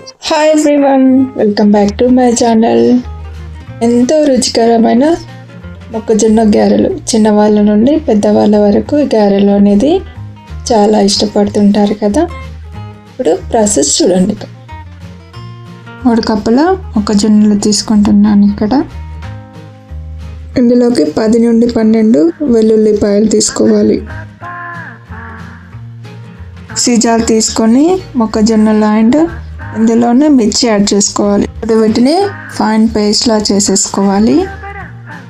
Hi everyone, welcome back to my channel. ఎంతో రుచికరమైన మొక్కజొన్న గారెలు, చిన్నవాళ్ళ నుండి పెద్దవాళ్ళ వరకు ఈ గారెలు అనేది చాలా ఇష్టపడుతుంటారు కదా. ఇప్పుడు ప్రాసెస్ చూడండి. 3 కప్పుల మొక్కజొన్నలు తీసుకుంటున్నాను ఇక్కడ. ఇందులోకి 10 నుండి 12 వెల్లుల్లిపాయలు తీసుకోవాలి. సీజాలు తీసుకొని మొక్కజొన్నలు అండ్ ఇందులోనే మిర్చి యాడ్ చేసుకోవాలి. ఇప్పుడు వీటిని ఫైన్ పేస్ట్లా చేసేసుకోవాలి.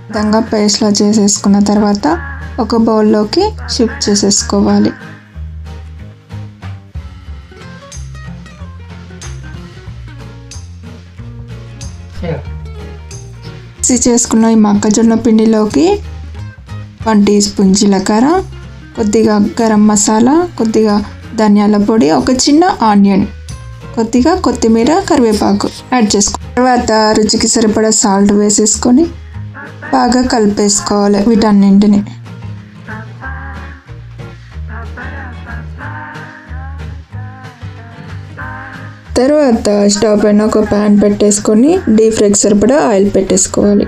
విధంగా పేస్ట్లా చేసేసుకున్న తర్వాత ఒక బౌల్లోకి షిఫ్ట్ చేసేసుకోవాలి. మిక్సీ చేసుకున్న ఈ మొక్కజొన్న పిండిలోకి 1 టీ స్పూన్ జీలకర్ర, కొద్దిగా గరం మసాలా, కొద్దిగా ధనియాల పొడి, ఒక చిన్న ఆనియన్, కొద్దిగా కొత్తిమీర, కరివేపాకు యాడ్ చేసుకోవాలి. తర్వాత రుచికి సరిపడా సాల్ట్ వేసేసుకొని బాగా కలిపేసుకోవాలి వీటన్నింటిని. తర్వాత స్టవ్ పైన ఒక ప్యాన్ పెట్టేసుకొని డీప్ ఫ్రైకి సరిపడా ఆయిల్ పెట్టేసుకోవాలి.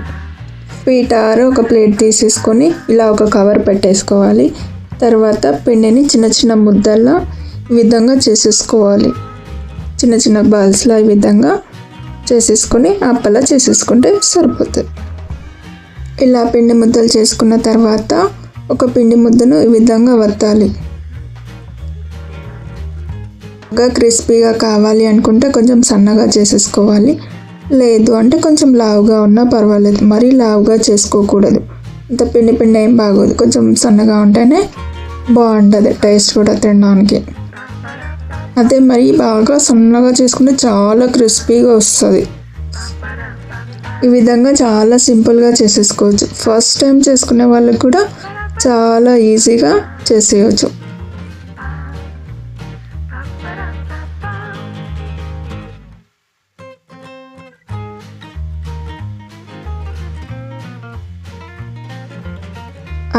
పీటారు ఒక ప్లేట్ తీసేసుకొని ఇలా ఒక కవర్ పెట్టేసుకోవాలి. తర్వాత పిండిని చిన్న చిన్న ముద్దల్లా ఈ విధంగా చేసేసుకోవాలి. చిన్న చిన్న బాల్స్లో ఈ విధంగా చేసేసుకొని అప్పలా చేసేసుకుంటే సరిపోతుంది. ఇలా పిండి ముద్దలు చేసుకున్న తర్వాత ఒక పిండి ముద్దను ఈ విధంగా వత్తాలి. బాగా క్రిస్పీగా కావాలి అనుకుంటే కొంచెం సన్నగా చేసేసుకోవాలి. లేదు అంటే కొంచెం లావుగా ఉన్నా పర్వాలేదు, మరీ లావుగా చేసుకోకూడదు. ఇంత పిండి పిండి ఏం బాగోదు, కొంచెం సన్నగా ఉంటేనే బాగుంటుంది టేస్ట్ కూడా తినడానికి. అదే మరి బాగా సన్నగా చేసుకుంటే చాలా క్రిస్పీగా వస్తుంది. ఈ విధంగా చాలా సింపుల్గా చేసేసుకోవచ్చు. ఫస్ట్ టైం చేసుకునే వాళ్ళకి కూడా చాలా ఈజీగా చేసేయచ్చు.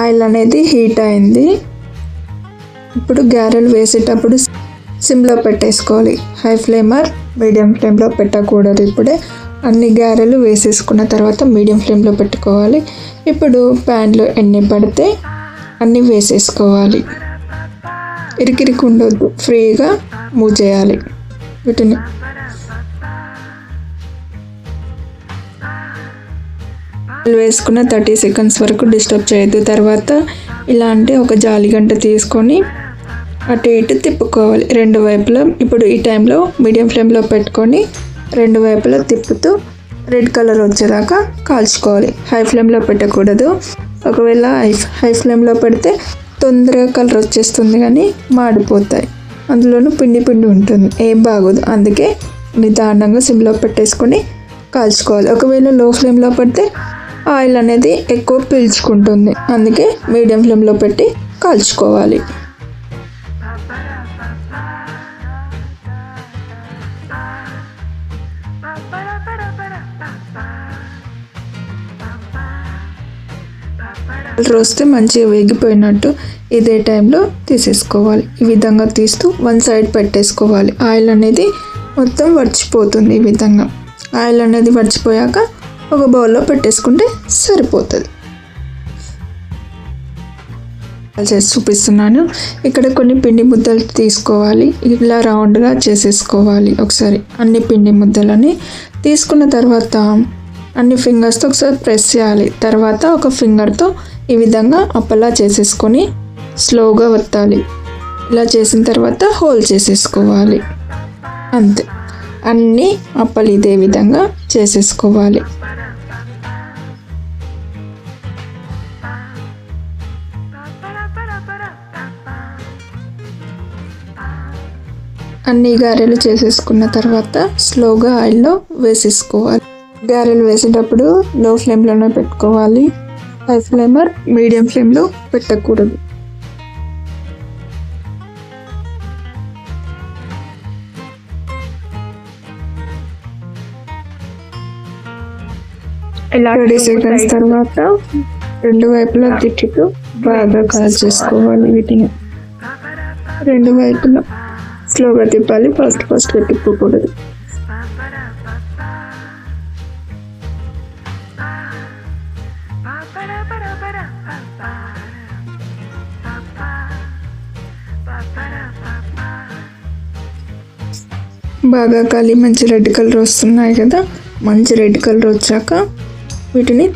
ఆయిల్ అనేది హీట్ అయింది. ఇప్పుడు గారెలు వేసేటప్పుడు సిమ్లో పెట్టేసుకోవాలి. హై ఫ్లేమర్ మీడియం ఫ్లేమ్లో పెట్టకూడదు. ఇప్పుడే అన్ని గారెలు వేసేసుకున్న తర్వాత మీడియం ఫ్లేమ్లో పెట్టుకోవాలి. ఇప్పుడు ప్యాన్లో ఎన్ని పడితే అన్నీ వేసేసుకోవాలి. ఇరికిరికి ఉండొద్దు, ఫ్రీగా మూవ్ చేయాలి వీటిని. వేసుకున్న 30 సెకండ్స్ వరకు డిస్టర్బ్ చేయొద్దు. తర్వాత ఇలాంటి ఒక జాలిగంట తీసుకొని అటు ఇటు తిప్పుకోవాలి 2 వైపులా. ఇప్పుడు ఈ టైంలో మీడియం ఫ్లేమ్లో పెట్టుకొని 2 వైపులా తిప్పుతూ రెడ్ కలర్ వచ్చేదాకా కాల్చుకోవాలి. హై ఫ్లేమ్లో పెట్టకూడదు. ఒకవేళ హై ఫ్లేమ్లో పెడితే తొందరగా కలర్ వచ్చేస్తుంది కానీ మాడిపోతాయి. అందులోనూ పిండి పిండి ఉంటుంది, ఏం బాగోదు. అందుకే నిదానంగా సిమ్లో పెట్టేసుకొని కాల్చుకోవాలి. ఒకవేళ లో ఫ్లేమ్లో పెడితే ఆయిల్ అనేది ఎక్కువ పీల్చుకుంటుంది. అందుకే మీడియం ఫ్లేమ్లో పెట్టి కాల్చుకోవాలి. రోస్ట్ మంచిగా వేగిపోయినట్టు ఇదే టైంలో తీసేసుకోవాలి. ఈ విధంగా తీస్తూ 1 సైడ్ పెట్టేసుకోవాలి. ఆయిల్ అనేది మొత్తం వడిచిపోతుంది. ఈ విధంగా ఆయిల్ అనేది వడిచిపోయాక ఒక బౌల్లో పెట్టేసుకుంటే సరిపోతుంది. చేసి చూపిస్తున్నాను. ఇక్కడ కొన్ని పిండి ముద్దలు తీసుకోవాలి. ఇలా రౌండ్గా చేసేసుకోవాలి. ఒకసారి అన్ని పిండి ముద్దలని తీసుకున్న తర్వాత అన్ని ఫింగర్స్తో ఒకసారి ప్రెస్ చేయాలి. తర్వాత ఒక ఫింగర్తో ఈ విధంగా అప్పలా చేసేసుకొని స్లోగా వత్తాలి. ఇలా చేసిన తర్వాత హోల్ చేసేసుకోవాలి. అంతే, అన్నీ అప్పలు ఇదే విధంగా చేసేసుకోవాలి. అన్ని గారెలు చేసేసుకున్న తర్వాత స్లోగా ఆయిల్లో వేసేసుకోవాలి. గారెలు వేసేటప్పుడు లో ఫ్లేమ్లోనే పెట్టుకోవాలి. హై ఫ్లేమర్ మీడియం ఫ్లేమ్లో పెట్టకూడదు. ఇలా 30 సెకండ్స్ తర్వాత 2 వైపులా తిప్పుతూ బాగా కాల్చేసుకోవాలి వీటిని. 2 వైపులా స్లోగా తిప్పాలి, ఫాస్ట్గా తిప్పకూడదు. బాగా కాలి మంచి రెడ్ కలర్ వస్తున్నాయి కదా, మంచి రెడ్ కలర్ వచ్చాక వీటిని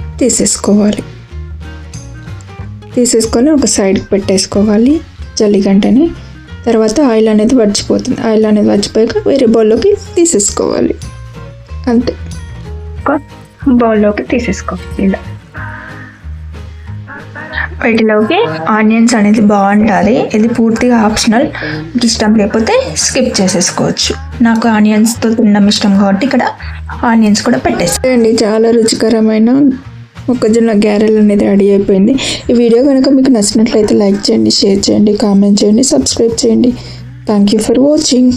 తీసేసుకొని ఒక సైడ్కి పెట్టేసుకోవాలి జల్లిగంటని. తర్వాత ఆయిల్ అనేది వడిచిపోతుంది. ఆయిల్ అనేది వడిచిపోయాక వేరే బౌల్లోకి తీసేసుకోవాలి. అంతే, బౌల్లోకి తీసేసుకోవాలి. ఇలా వీటిలోకి ఆనియన్స్ అనేది బాగుంటుంది. ఇది పూర్తిగా ఆప్షనల్, ఇష్టం లేకపోతే స్కిప్ చేసేసుకోవచ్చు. నాకు ఆనియన్స్తో తినడం ఇష్టం కాబట్టి ఇక్కడ ఆనియన్స్ కూడా పెట్టేస్తాయండి. చాలా రుచికరమైన మొక్కజొన్న గారెలు అనేది రెడీ అయిపోయింది. ఈ వీడియో కనుక మీకు నచ్చినట్లయితే లైక్ చేయండి, షేర్ చేయండి, కామెంట్ చేయండి, సబ్స్క్రైబ్ చేయండి. Thank you for watching.